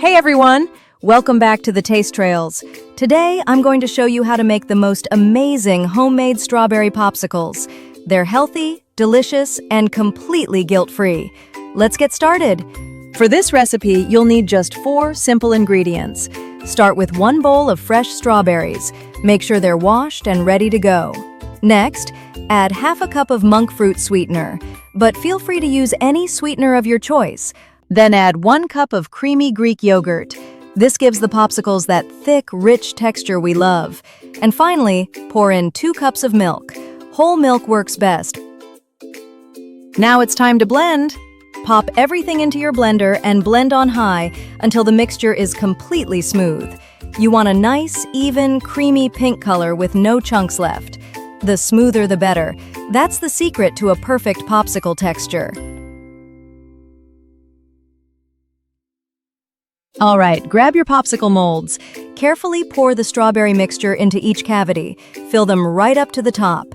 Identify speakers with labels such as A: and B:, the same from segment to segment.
A: Hey everyone! Welcome back to the Taste Trails. Today, I'm going to show you how to make the most amazing homemade strawberry popsicles. They're healthy, delicious, and completely guilt-free. Let's get started. For this recipe, you'll need just 4 simple ingredients. Start with 1 bowl of fresh strawberries. Make sure they're washed and ready to go. Next, add half a cup of monk fruit sweetener, but feel free to use any sweetener of your choice. Then add 1 cup of creamy Greek yogurt. This gives the popsicles that thick, rich texture we love. And finally, pour in 2 cups of milk. Whole milk works best. Now it's time to blend. Pop everything into your blender and blend on high until the mixture is completely smooth. You want a nice, even, creamy pink color with no chunks left. The smoother the better. That's the secret to a perfect popsicle texture. All right, grab your popsicle molds. Carefully pour the strawberry mixture into each cavity. Fill them right up to the top.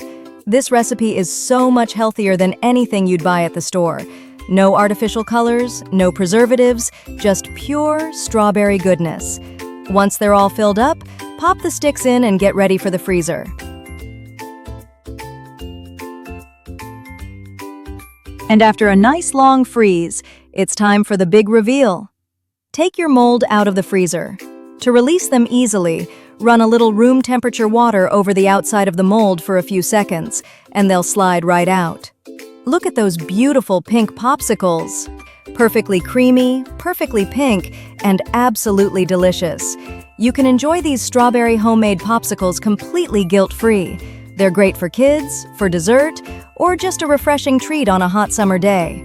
A: This recipe is so much healthier than anything you'd buy at the store. No artificial colors, no preservatives, just pure strawberry goodness. Once they're all filled up, pop the sticks in and get ready for the freezer. And after a nice long freeze, it's time for the big reveal. Take your mold out of the freezer. To release them easily, run a little room temperature water over the outside of the mold for a few seconds, and they'll slide right out. Look at those beautiful pink popsicles. Perfectly creamy, perfectly pink, and absolutely delicious. You can enjoy these strawberry homemade popsicles completely guilt-free. They're great for kids, for dessert, or just a refreshing treat on a hot summer day.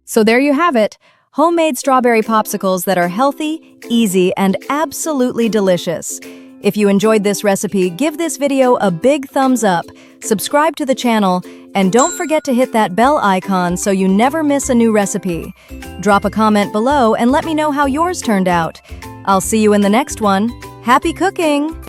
A: So there you have it. Homemade strawberry popsicles that are healthy, easy, and absolutely delicious. If you enjoyed this recipe, give this video a big thumbs up, subscribe to the channel, and don't forget to hit that bell icon so you never miss a new recipe. Drop a comment below and let me know how yours turned out. I'll see you in the next one. Happy cooking!